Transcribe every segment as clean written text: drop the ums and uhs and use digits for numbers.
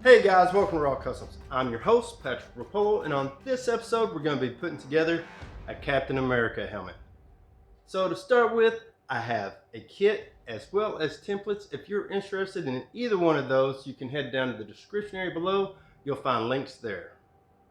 Hey guys, welcome to Raw Customs. I'm your host, Patrick Rapolo, and on this episode, we're going to be putting together a Captain America helmet. So to start with, I have a kit as well as templates. If you're interested in either one of those, you can head down to the description area below. You'll find links there.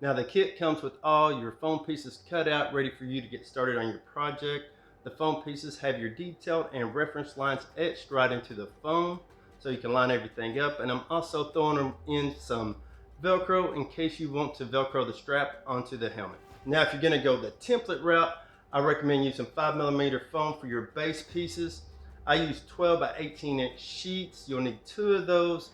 Now the kit comes with all your foam pieces cut out, ready for you to get started on your project. The foam pieces have your detailed and reference lines etched right into the foam, so you can line everything up. And I'm also throwing them in some Velcro in case you want to Velcro the strap onto the helmet. Now if you're going to go the template route, I recommend using 5mm foam for your base pieces. I use 12 by 18 inch sheets. You'll need 2 of those.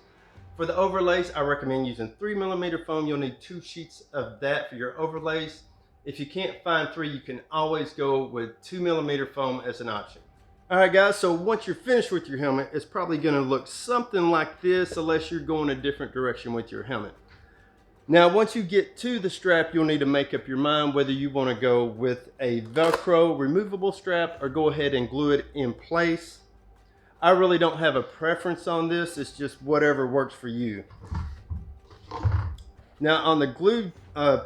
For the overlays, I recommend using 3mm foam. You'll need 2 sheets of that for your overlays. If you can't find 3, you can always go with 2mm foam as an option. Alright guys, so once you're finished with your helmet, it's probably going to look something like this unless you're going a different direction with your helmet. Now once you get to the strap, you'll need to make up your mind whether you want to go with a Velcro removable strap or go ahead and glue it in place. I really don't have a preference on this, it's just whatever works for you. Now on the glue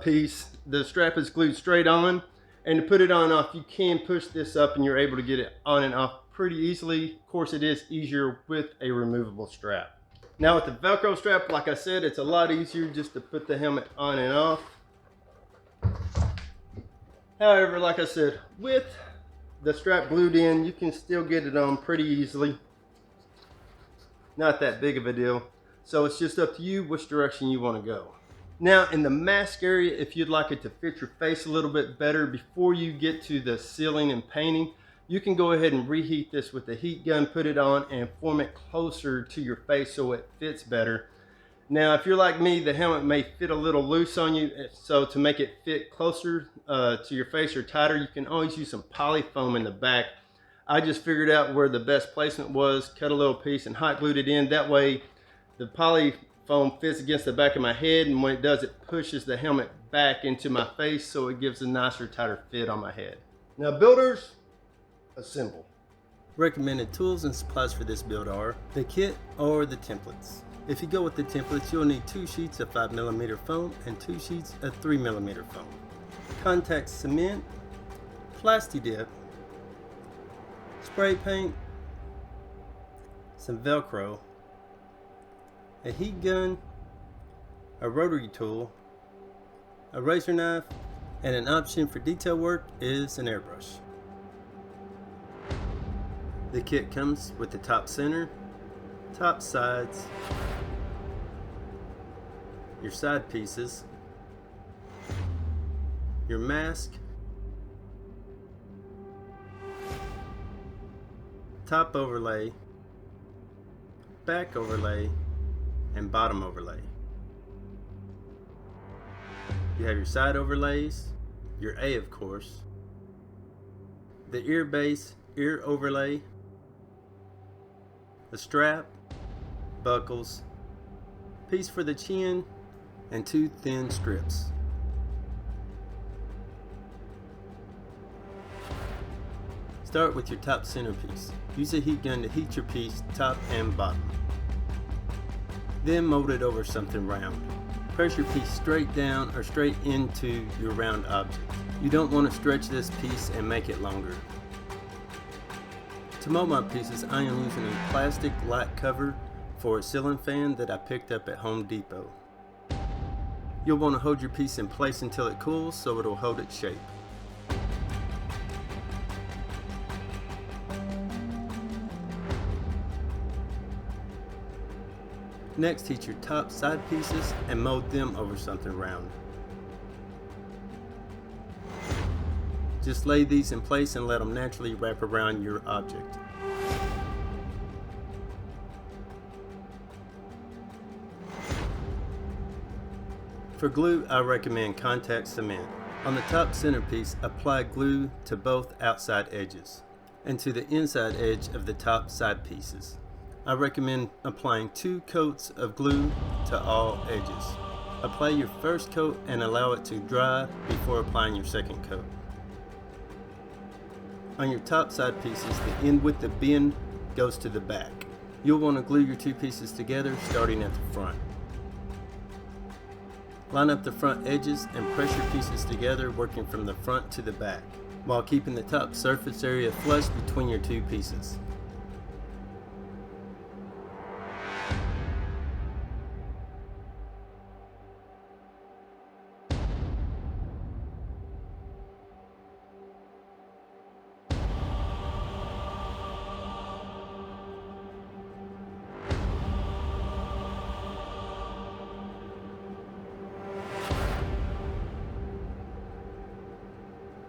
piece, the strap is glued straight on. And to put it on and off, you can push this up and you're able to get it on and off pretty easily. Of course, it is easier with a removable strap. Now with the Velcro strap, like I said, it's a lot easier just to put the helmet on and off. However, like I said, with the strap glued in, you can still get it on pretty easily. Not that big of a deal. So it's just up to you which direction you want to go. Now in the mask area, if you'd like it to fit your face a little bit better before you get to the sealing and painting, you can go ahead and reheat this with the heat gun, put it on and form it closer to your face so it fits better. Now if you're like me, the helmet may fit a little loose on you, so to make it fit closer to your face or tighter, you can always use some poly foam in the back. I just figured out where the best placement was, cut a little piece and hot glued it in. That way the poly foam fits against the back of my head, and when it does, it pushes the helmet back into my face so it gives a nicer, tighter fit on my head. Now builders, assemble. Recommended tools and supplies for this build are the kit or the templates. If you go with the templates, you'll need 2 sheets of 5mm foam and 2 sheets of 3mm foam. Contact cement, PLASTI dip, spray paint, some Velcro, a heat gun, a rotary tool, a razor knife, and an option for detail work is an airbrush. The kit comes with the top center, top sides, your side pieces, your mask, top overlay, back overlay, and bottom overlay. You have your side overlays, your A of course, the ear base, ear overlay, the strap, buckles, piece for the chin, and 2 thin strips. Start with your top centerpiece. Use a heat gun to heat your piece top and bottom. Then mold it over something round. Press your piece straight down or straight into your round object. You don't want to stretch this piece and make it longer. To mold my pieces, I am using a plastic light cover for a ceiling fan that I picked up at Home Depot. You'll want to hold your piece in place until it cools so it'll hold its shape. Next, heat your top side pieces and mold them over something round. Just lay these in place and let them naturally wrap around your object. For glue, I recommend contact cement. On the top centerpiece, apply glue to both outside edges and to the inside edge of the top side pieces. I recommend applying 2 coats of glue to all edges. Apply your first coat and allow it to dry before applying your second coat. On your top side pieces, the end with the bend goes to the back. You'll want to glue your 2 pieces together starting at the front. Line up the front edges and press your pieces together, working from the front to the back, while keeping the top surface area flush between your two pieces.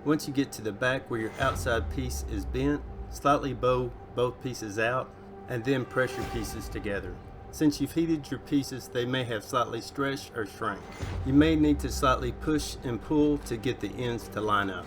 Once you get to the back where your outside piece is bent, slightly bow both pieces out and then press your pieces together. Since you've heated your pieces, they may have slightly stretched or shrank. You may need to slightly push and pull to get the ends to line up.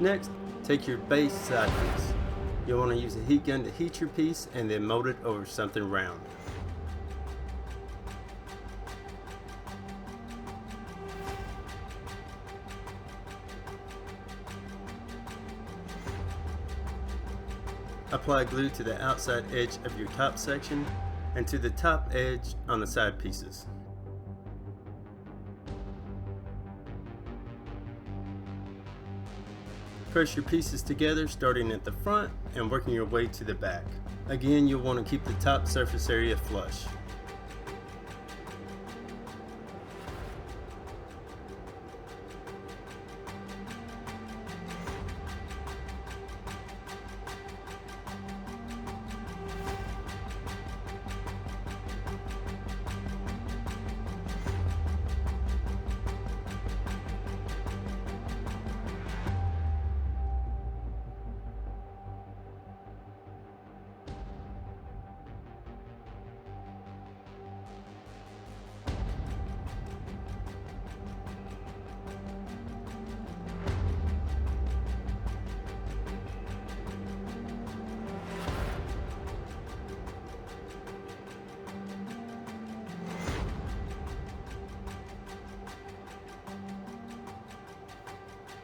Next, take your base side piece. You'll want to use a heat gun to heat your piece and then mold it over something round. Apply glue to the outside edge of your top section and to the top edge on the side pieces. Press your pieces together, starting at the front and working your way to the back. Again, you'll want to keep the top surface area flush.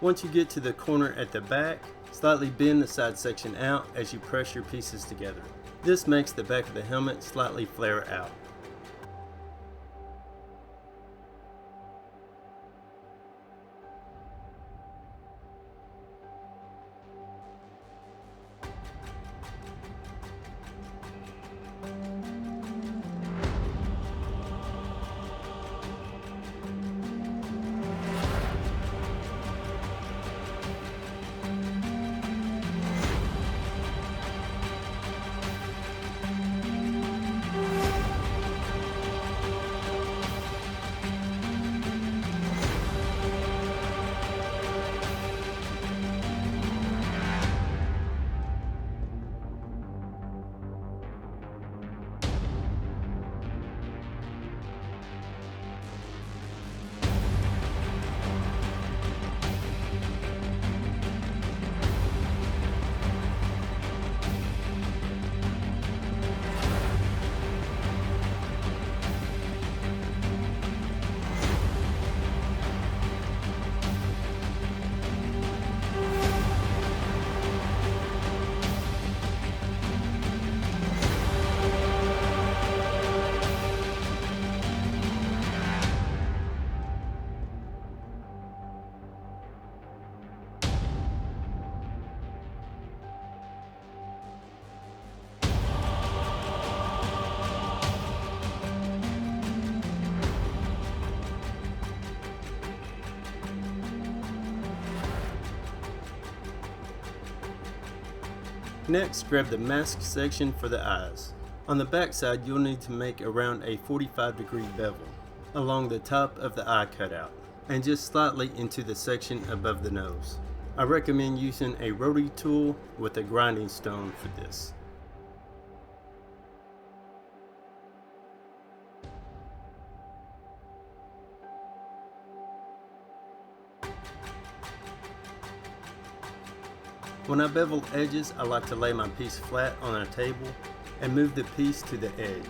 Once you get to the corner at the back, slightly bend the side section out as you press your pieces together. This makes the back of the helmet slightly flare out. Next, grab the mask section for the eyes. On the back side, you'll need to make around a 45-degree bevel along the top of the eye cutout and just slightly into the section above the nose. I recommend using a rotary tool with a grinding stone for this. When I bevel edges, I like to lay my piece flat on a table and move the piece to the edge.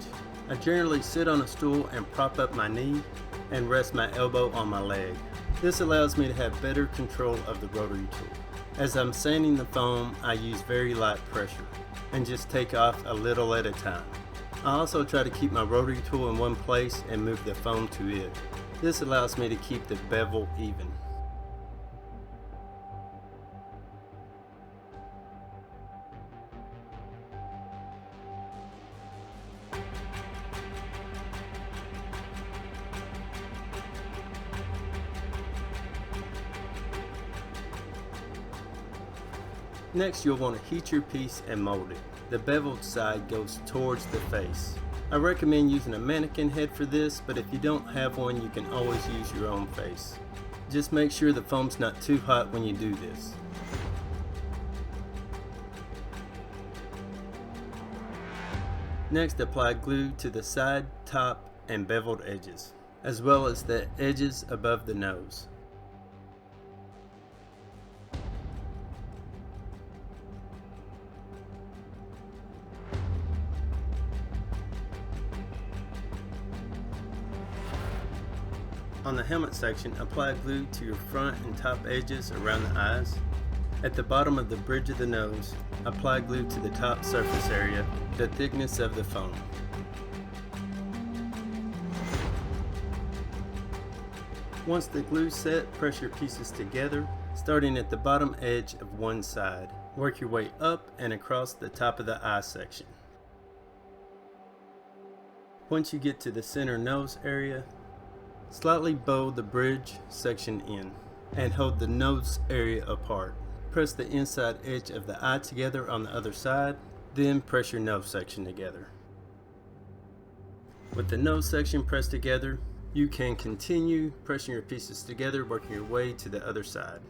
I generally sit on a stool and prop up my knee and rest my elbow on my leg. This allows me to have better control of the rotary tool. As I'm sanding the foam, I use very light pressure and just take off a little at a time. I also try to keep my rotary tool in one place and move the foam to it. This allows me to keep the bevel even. Next, you'll want to heat your piece and mold it. The beveled side goes towards the face. I recommend using a mannequin head for this, but if you don't have one, you can always use your own face. Just make sure the foam's not too hot when you do this. Next, apply glue to the side, top, and beveled edges, as well as the edges above the nose. On the helmet section, apply glue to your front and top edges around the eyes. At the bottom of the bridge of the nose, apply glue to the top surface area, the thickness of the foam. Once the glue's set, press your pieces together, starting at the bottom edge of one side. Work your way up and across the top of the eye section. Once you get to the center nose area, slightly bow the bridge section in and hold the nose area apart. Press the inside edge of the eye together on the other side, then press your nose section together. With the nose section pressed together, you can continue pressing your pieces together, working your way to the other side.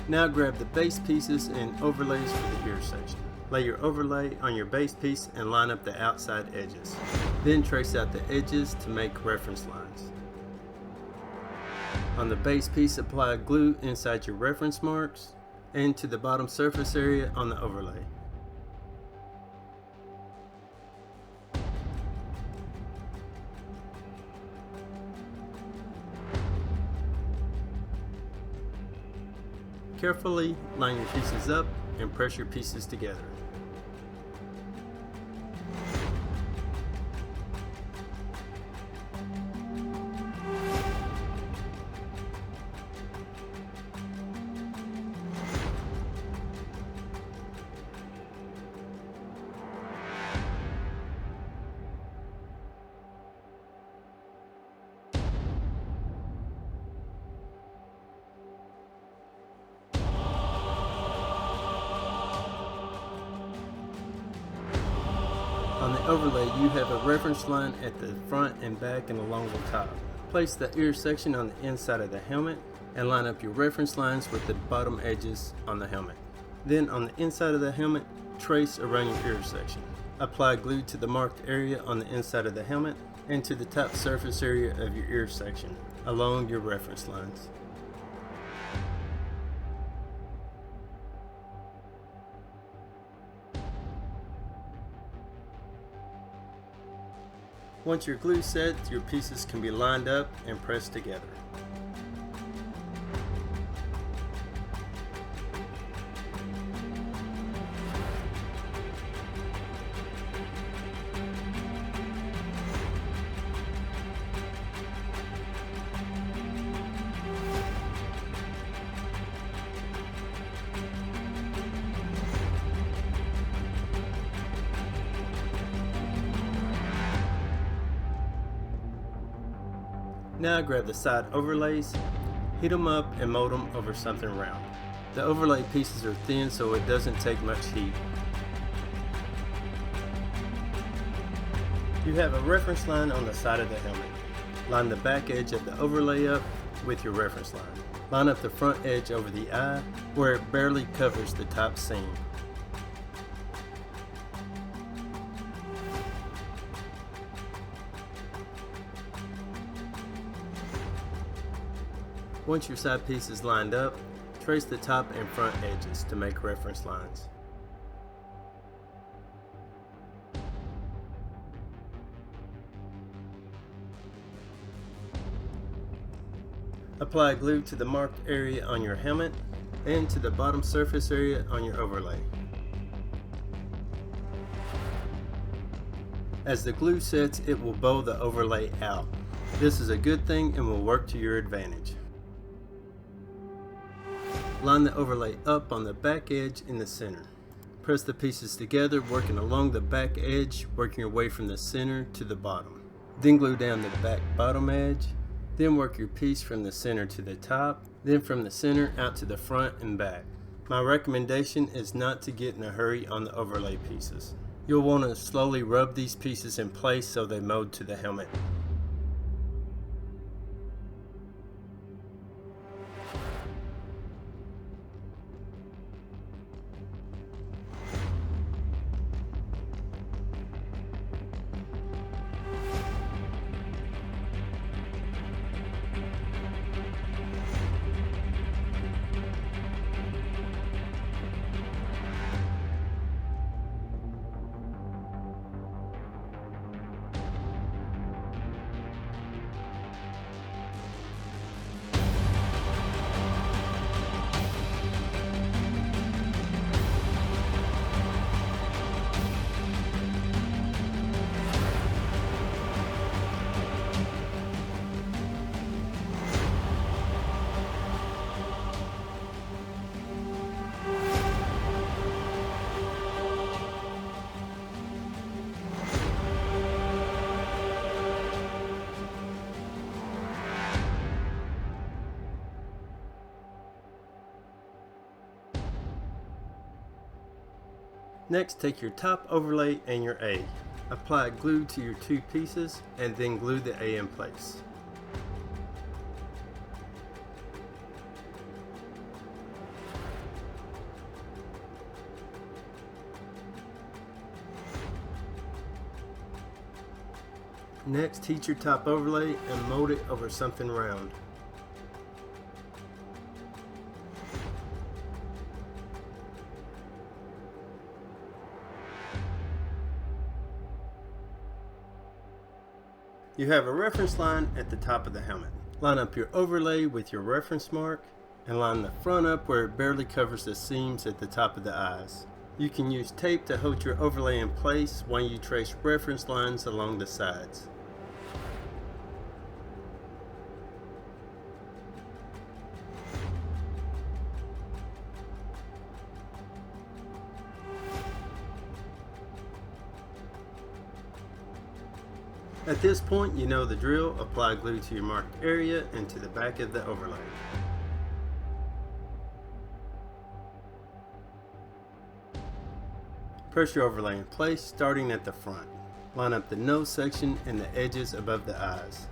Now grab the base pieces and overlays for the ear section. Lay your overlay on your base piece and line up the outside edges. Then trace out the edges to make reference lines. On the base piece, apply glue inside your reference marks and to the bottom surface area on the overlay. Carefully line your pieces up and press your pieces together. On the overlay, you have a reference line at the front and back and along the top. Place the ear section on the inside of the helmet and line up your reference lines with the bottom edges on the helmet. Then on the inside of the helmet, trace around your ear section. Apply glue to the marked area on the inside of the helmet and to the top surface area of your ear section along your reference lines. Once your glue set, your pieces can be lined up and pressed together. Now grab the side overlays, heat them up and mold them over something round. The overlay pieces are thin so it doesn't take much heat. You have a reference line on the side of the helmet. Line the back edge of the overlay up with your reference line. Line up the front edge over the eye where it barely covers the top seam. Once your side piece is lined up, trace the top and front edges to make reference lines. Apply glue to the marked area on your helmet and to the bottom surface area on your overlay. As the glue sets, it will bow the overlay out. This is a good thing and will work to your advantage. Line the overlay up on the back edge in the center. Press the pieces together, working along the back edge, working your way from the center to the bottom. Then glue down the back bottom edge. Then work your piece from the center to the top, then from the center out to the front and back. My recommendation is not to get in a hurry on the overlay pieces. You'll want to slowly rub these pieces in place so they mold to the helmet. Next, take your top overlay and your A. Apply glue to your two pieces and then glue the A in place. Next, heat your top overlay and mold it over something round. You have a reference line at the top of the helmet. Line up your overlay with your reference mark and line the front up where it barely covers the seams at the top of the eyes. You can use tape to hold your overlay in place while you trace reference lines along the sides. At this point, you know the drill. Apply glue to your marked area and to the back of the overlay. Press your overlay in place, starting at the front. Line up the nose section and the edges above the eyes.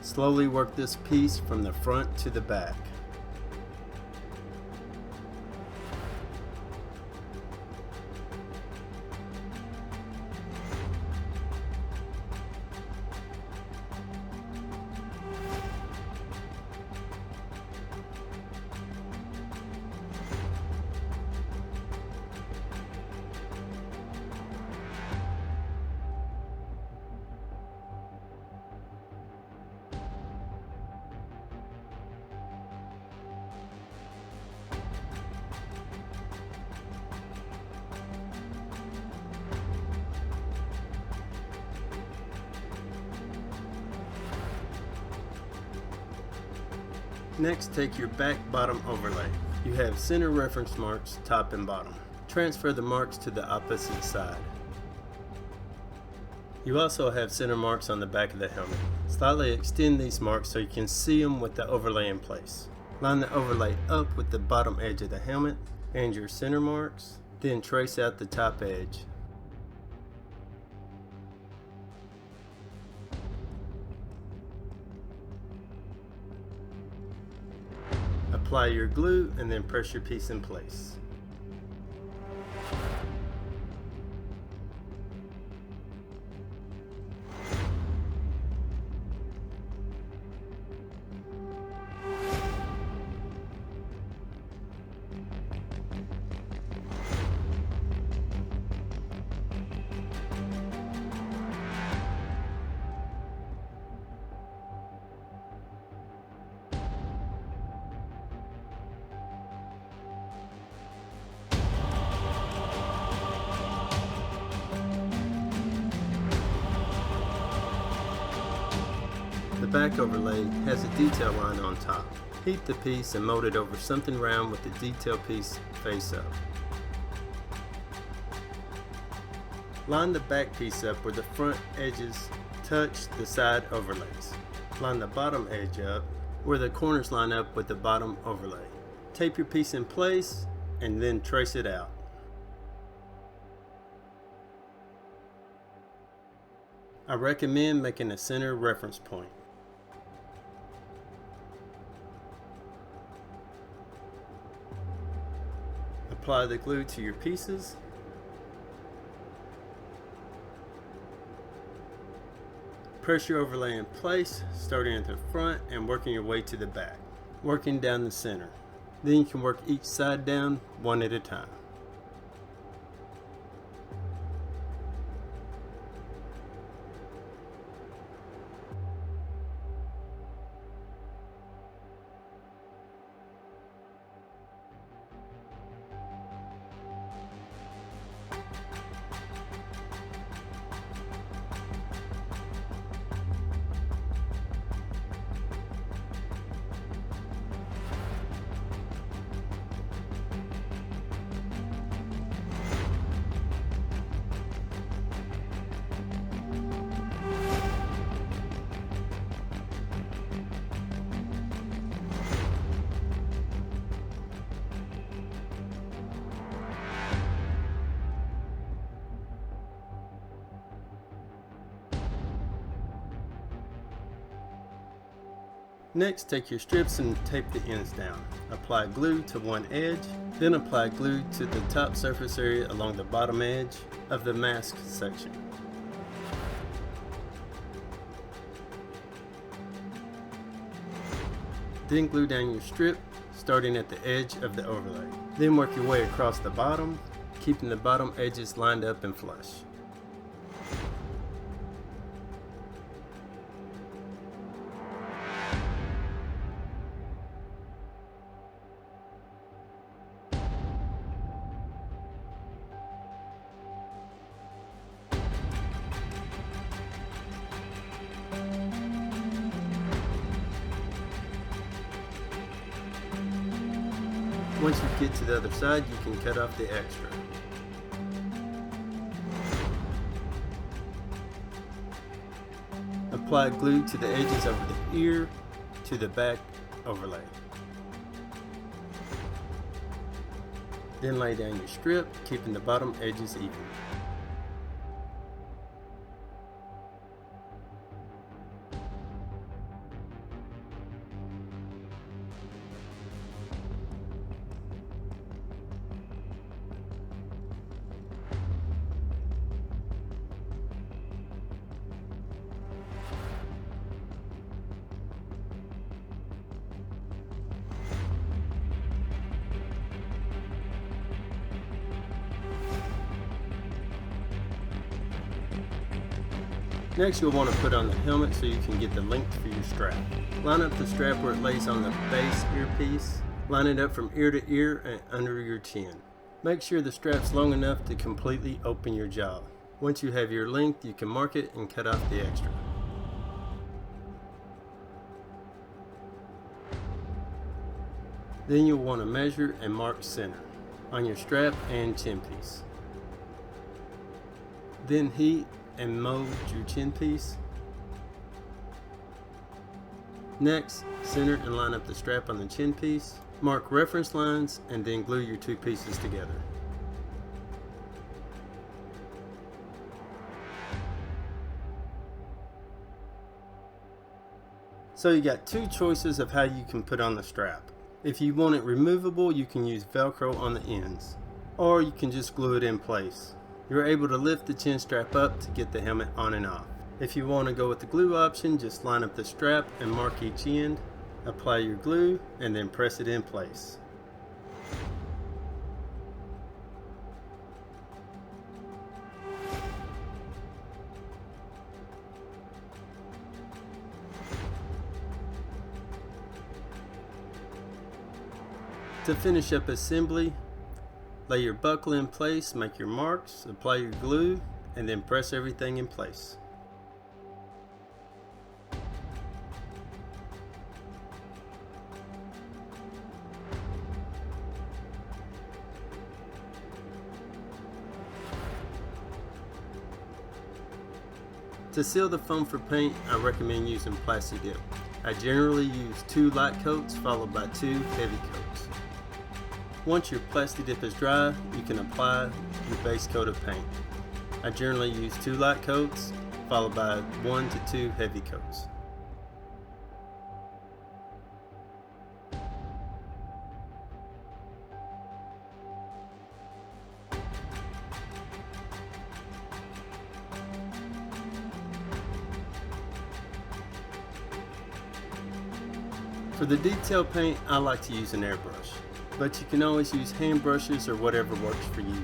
Slowly work this piece from the front to the back. Next, take your back bottom overlay. You have center reference marks top and bottom. Transfer the marks to the opposite side. You also have center marks on the back of the helmet. Slightly extend these marks so you can see them with the overlay in place. Line the overlay up with the bottom edge of the helmet and your center marks, then trace out the top edge. Apply your glue and then press your piece in place. The back overlay has a detail line on top. Heat the piece and mold it over something round with the detail piece face up. Line the back piece up where the front edges touch the side overlays. Line the bottom edge up where the corners line up with the bottom overlay. Tape your piece in place and then trace it out. I recommend making a center reference point. Apply the glue to your pieces. Press your overlay in place, starting at the front and working your way to the back, working down the center. Then you can work each side down one at a time. Next, take your strips and tape the ends down. Apply glue to one edge, then apply glue to the top surface area along the bottom edge of the mask section. Then glue down your strip, starting at the edge of the overlay. Then work your way across the bottom, keeping the bottom edges lined up and flush. Once you get to the other side, you can cut off the extra. Apply glue to the edges over the ear to the back overlay. Then lay down your strip, keeping the bottom edges even. Next, you'll want to put on the helmet so you can get the length for your strap. Line up the strap where it lays on the base earpiece. Line it up from ear to ear and under your chin. Make sure the strap's long enough to completely open your jaw. Once you have your length, you can mark it and cut off the extra. Then you'll want to measure and mark center on your strap and chin piece. Then heat and mold your chin piece. Next, center and line up the strap on the chin piece, mark reference lines, and then glue your two pieces together. So you got two choices of how you can put on the strap. If you want it removable, you can use Velcro on the ends, or you can just glue it in place. You're able to lift the chin strap up to get the helmet on and off. If you want to go with the glue option, just line up the strap and mark each end, apply your glue, and then press it in place. To finish up assembly, lay your buckle in place, make your marks, apply your glue, and then press everything in place. To seal the foam for paint, I recommend using PLASTI dip. I generally use 2 light coats followed by 2 heavy coats. Once your PLASTI dip is dry, you can apply your base coat of paint. I generally use 2 light coats followed by 1 to 2 heavy coats. For the detail paint, I like to use an airbrush, but you can always use hand brushes or whatever works for you.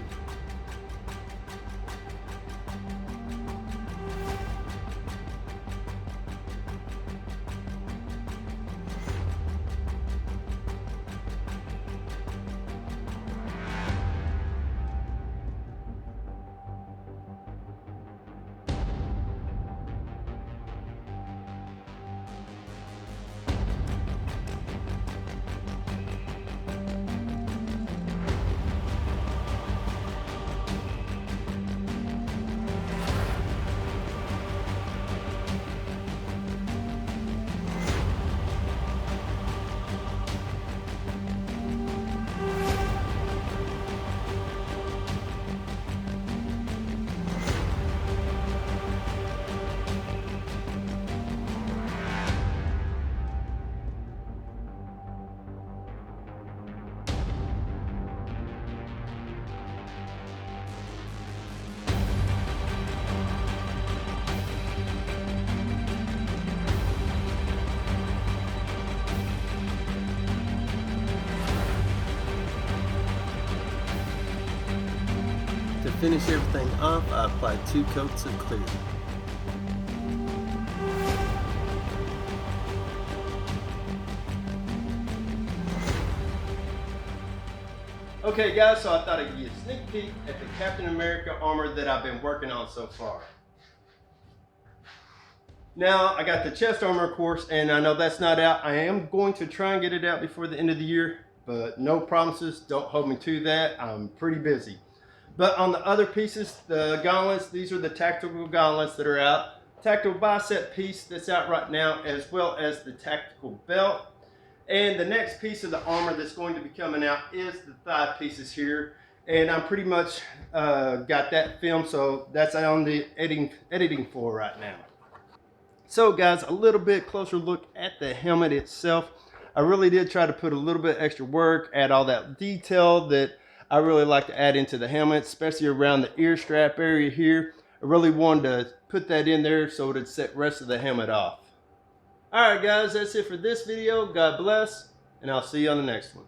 To finish everything off, I applied 2 coats of clear. Okay guys, so I thought I'd give you a sneak peek at the Captain America armor that I've been working on so far. Now, I got the chest armor, of course, and I know that's not out. I am going to try and get it out before the end of the year, but no promises. Don't hold me to that. I'm pretty busy. But on the other pieces, the gauntlets, these are the tactical gauntlets that are out. Tactical bicep piece that's out right now, as well as the tactical belt. And the next piece of the armor that's going to be coming out is the thigh pieces here. And I'm pretty much got that filmed, so that's on the editing floor right now. So guys, a little bit closer look at the helmet itself. I really did try to put a little bit extra work, add all that detail that I really like to add into the helmet, especially around the ear strap area here. I really wanted to put that in there so it would set the rest of the helmet off. Alright guys, that's it for this video. God bless, and I'll see you on the next one.